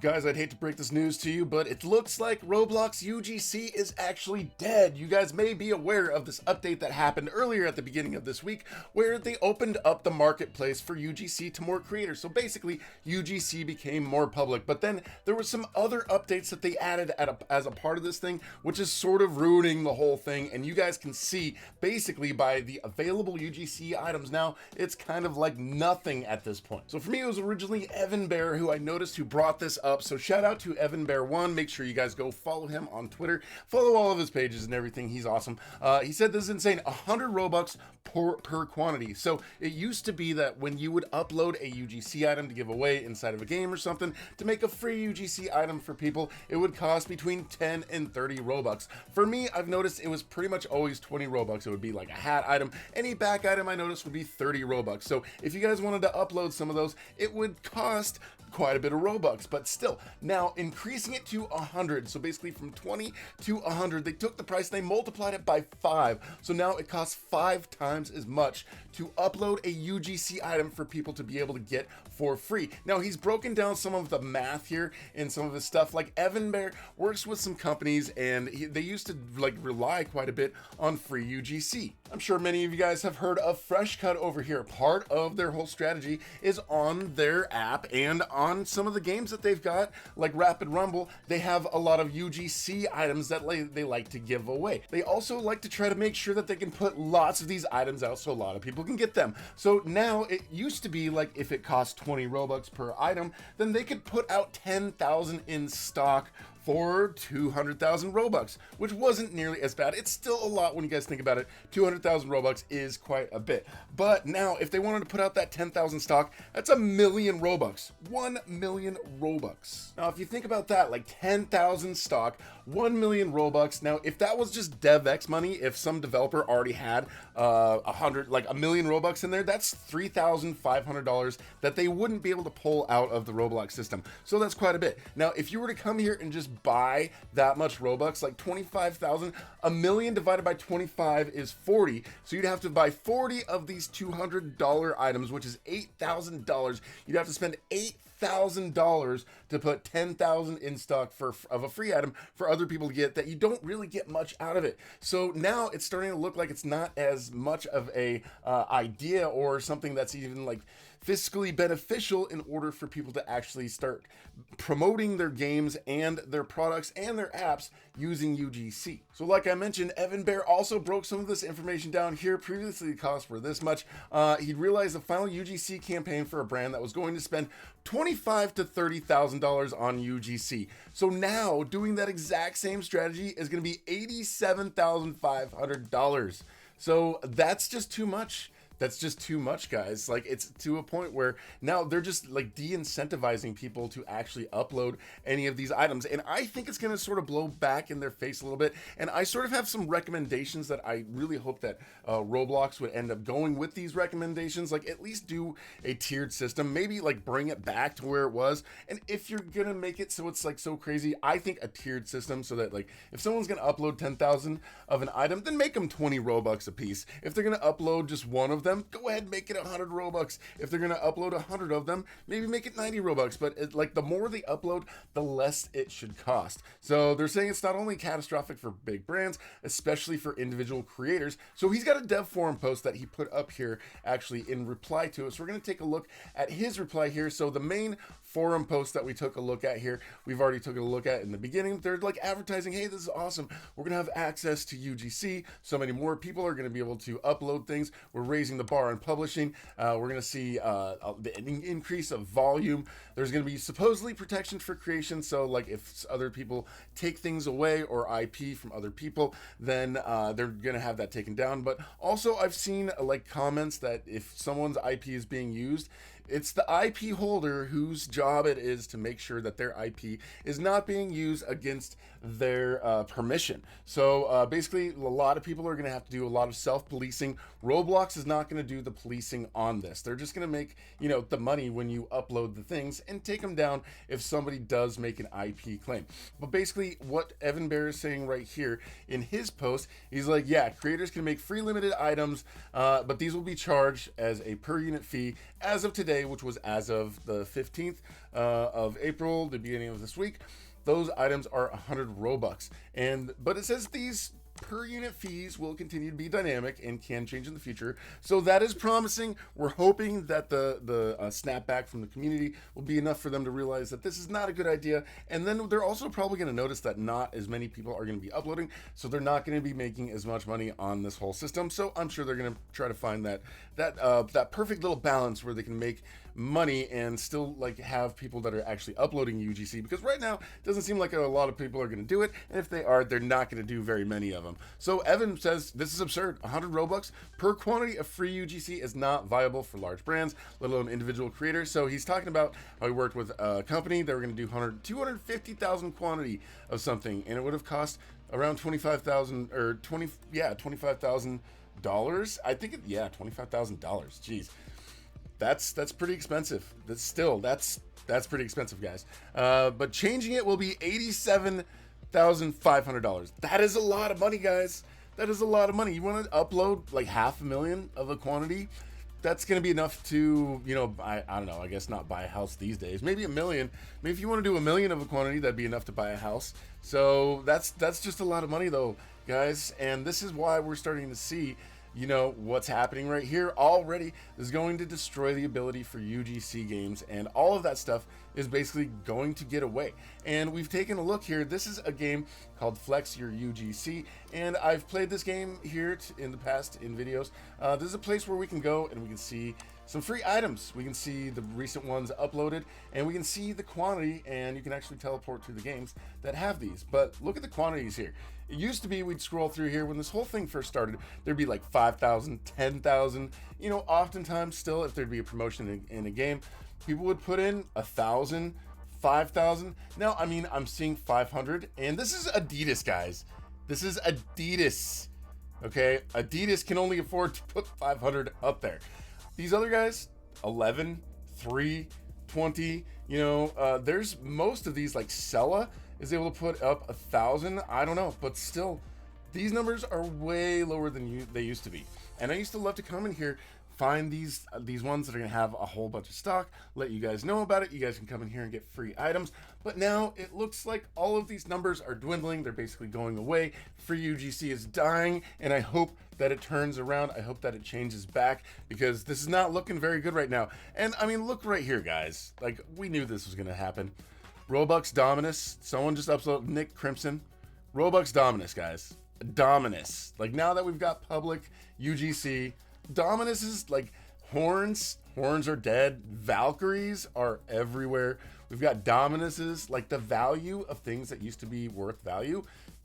Guys, I'd hate to break this news to you, but it looks like Roblox UGC is actually dead. You guys may be aware of this update that happened earlier at the beginning of this week, where they opened up the marketplace for UGC to more creators. So basically, UGC became more public, but then there were some other updates that they added as a part of this thing, which is sort of ruining the whole thing. And you guys can see, basically, by the available UGC items now, it's kind of like nothing at this point. So for me, it was originally Evan Bear who I noticed who brought this up. So shout out to Evan Bear 1. Make sure you guys go follow him on Twitter. Follow all of his pages and everything. He's awesome. He said this is insane. 100 Robux per quantity. So it used to be that when you would upload a UGC item to give away inside of a game or something to make a free UGC item for people, it would cost between 10 and 30 Robux. For me, I've noticed it was pretty much always 20 Robux. It would be like a hat item. Any back item I noticed would be 30 Robux. So if you guys wanted to upload some of those, it would cost quite a bit of Robux, but still, now increasing it to 100, so basically from 20 to 100, they took the price, they multiplied it by 5, so now it costs 5 times as much to upload a UGC item for people to be able to get for free. Now, he's broken down some of the math here and some of his stuff. Like, Evan Bear works with some companies, and they used to like rely quite a bit on free UGC. I'm sure many of you guys have heard of Fresh Cut over here. Part of their whole strategy is on their app and on some of the games that they've got, like Rapid Rumble. They have a lot of UGC items that they like to give away. They also like to try to make sure that they can put lots of these items out so a lot of people can get them. So now it used to be like if it cost 20 Robux per item, then they could put out 10,000 in stock for 200,000 Robux, which wasn't nearly as bad. It's still a lot when you guys think about it. 200,000 Robux is quite a bit. But now, if they wanted to put out that 10,000 stock, that's 1,000,000 Robux. 1,000,000 Robux. Now, if you think about that, like 10,000 stock, 1,000,000 Robux. Now, if that was just DevX money, if some developer already had 1,000,000 Robux in there, that's $3,500 that they wouldn't be able to pull out of the Roblox system. So that's quite a bit. Now, if you were to come here and just buy that much Robux, like 25,000, 1,000,000 divided by 25 is 40. So you'd have to buy 40 of these $200 items, which is $8,000. You'd have to spend $8,000 to put 10,000 in stock of a free item for other people to get that you don't really get much out of it. So now it's starting to look like it's not as much of a idea or something that's even like fiscally beneficial in order for people to actually start promoting their games and their products and their apps using UGC. So like I mentioned, Evan Bear also broke some of this information down here. Previously, the costs were this much. He realized the final UGC campaign for a brand that was going to spend $25,000 to $30,000 on UGC. So now doing that exact same strategy is going to be $87,500. So that's just too much. That's just too much, guys. Like, it's to a point where now they're just like de-incentivizing people to actually upload any of these items. And I think it's going to sort of blow back in their face a little bit. And I sort of have some recommendations that I really hope that Roblox would end up going with these recommendations. Like, at least do a tiered system, maybe like bring it back to where it was. And if you're going to make it so it's like so crazy, I think a tiered system so that like if someone's going to upload 10,000 of an item, then make them 20 Robux a piece. If they're going to upload just one of them, go ahead and make it 100 Robux. If they're going to upload 100 of them, maybe make it 90 Robux. But like the more they upload, the less it should cost. So they're saying it's not only catastrophic for big brands, especially for individual creators. So he's got a dev forum post that he put up here actually in reply to it. So we're going to take a look at his reply here. So the main forum post that we took a look at here, we've already took a look at in the beginning. They're like advertising, hey, this is awesome. We're going to have access to UGC. So many more people are going to be able to upload things. We're raising the bar on publishing. We're going to see an increase of volume. There's going to be supposedly protection for creation. So like if other people take things away or IP from other people, then they're going to have that taken down. But also I've seen like comments that if someone's IP is being used, it's the IP holder whose job it is to make sure that their IP is not being used against their permission. So basically, a lot of people are going to have to do a lot of self-policing. Roblox is not going to do the policing on this. They're just going to make, the money when you upload the things and take them down if somebody does make an IP claim. But basically, what Evan Bear is saying right here in his post, he's like, yeah, creators can make free limited items, but these will be charged as a per unit fee as of today today, which was as of the 15th of April, the beginning of this week, those items are 100 Robux. But it says these per unit fees will continue to be dynamic and can change in the future, so that is promising. We're hoping that the snapback from the community will be enough for them to realize that this is not a good idea, and then they're also probably going to notice that not as many people are going to be uploading, so they're not going to be making as much money on this whole system. So I'm sure they're going to try to find that perfect little balance where they can make money and still like have people that are actually uploading UGC, because right now it doesn't seem like a lot of people are going to do it, and if they are, they're not going to do very many of them. So Evan says this is absurd. 100 Robux per quantity of free UGC is not viable for large brands, let alone individual creators. So he's talking about how he worked with a company that were going to do 250,000 quantity of something, and it would have cost around $25,000 or $25,000. I think $25,000. Jeez. That's pretty expensive. That's pretty expensive, guys. But changing it will be $87,500. That is a lot of money, guys. That is a lot of money. You want to upload like 500,000 of a quantity? That's going to be enough to, I don't know, I guess not buy a house these days. Maybe 1 million. Maybe if you want to do 1 million of a quantity, that'd be enough to buy a house. So that's just a lot of money though, guys. And this is why we're starting to see, what's happening right here already is going to destroy the ability for UGC games, and all of that stuff is basically going to get away. And we've taken a look here. This is a game called Flex Your UGC, and I've played this game here in the past in videos. This is a place where we can go and we can see some free items. We can see the recent ones uploaded, and we can see the quantity, and you can actually teleport to the games that have these. But look at the quantities here. It used to be we'd scroll through here when this whole thing first started, there'd be like 5,000, 10,000. Oftentimes still, if there'd be a promotion in a game, people would put in 1,000, 5,000. Now, I'm seeing 500, and this is Adidas, guys. This is Adidas. Okay, Adidas can only afford to put 500 up there. These other guys, 11, 3, 20, there's most of these, like Sella is able to put up 1,000. I don't know, but still, these numbers are way lower than they used to be. And I used to love to come in here, find these ones that are gonna have a whole bunch of stock, let you guys know about it. You guys can come in here and get free items. But now it looks like all of these numbers are dwindling. They're basically going away. Free UGC is dying, and I hope that it turns around. I hope that it changes back, because this is not looking very good right now. And look right here, guys. Like, we knew this was gonna happen. Robux Dominus. Someone just uploaded Nick Crimson. Robux Dominus, guys. Dominus. Like, now that we've got public UGC, Dominus is like horns. Horns are dead. Valkyries are everywhere. We've got Dominuses. Like, the value of things that used to be worth value,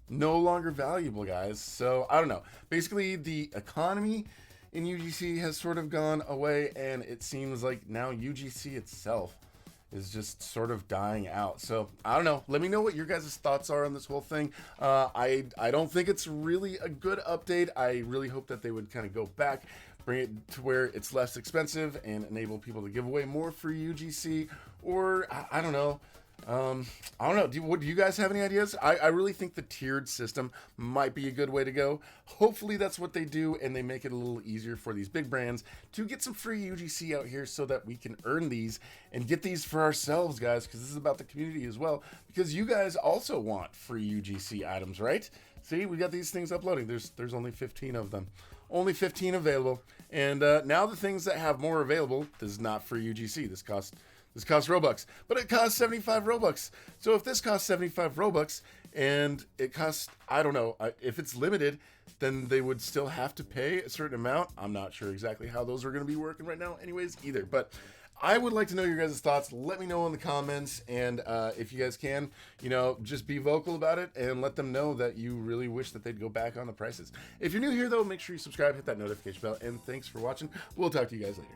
no longer valuable, guys. So I don't know. Basically, the economy in UGC has sort of gone away, and it seems like now UGC itself is just sort of dying out. So I don't know. Let me know what your guys' thoughts are on this whole thing. I don't think it's really a good update. I really hope that they would kind of go back, bring it to where it's less expensive, and enable people to give away more free UGC. Or I don't know. I don't know. Do you guys have any ideas? I really think the tiered system might be a good way to go. Hopefully that's what they do, and they make it a little easier for these big brands to get some free UGC out here so that we can earn these and get these for ourselves, guys, because this is about the community as well, because you guys also want free UGC items, right? See, we got these things uploading. There's only 15 of them. Only 15 available. And now the things that have more available, this is not free UGC. This costs Robux, but it costs 75 Robux. So if this costs 75 Robux and it costs, I don't know, if it's limited, then they would still have to pay a certain amount. I'm not sure exactly how those are going to be working right now anyways either, but I would like to know your guys' thoughts. Let me know in the comments, and if you guys can, just be vocal about it and let them know that you really wish that they'd go back on the prices. If you're new here, though, make sure you subscribe, hit that notification bell, and thanks for watching. We'll talk to you guys later.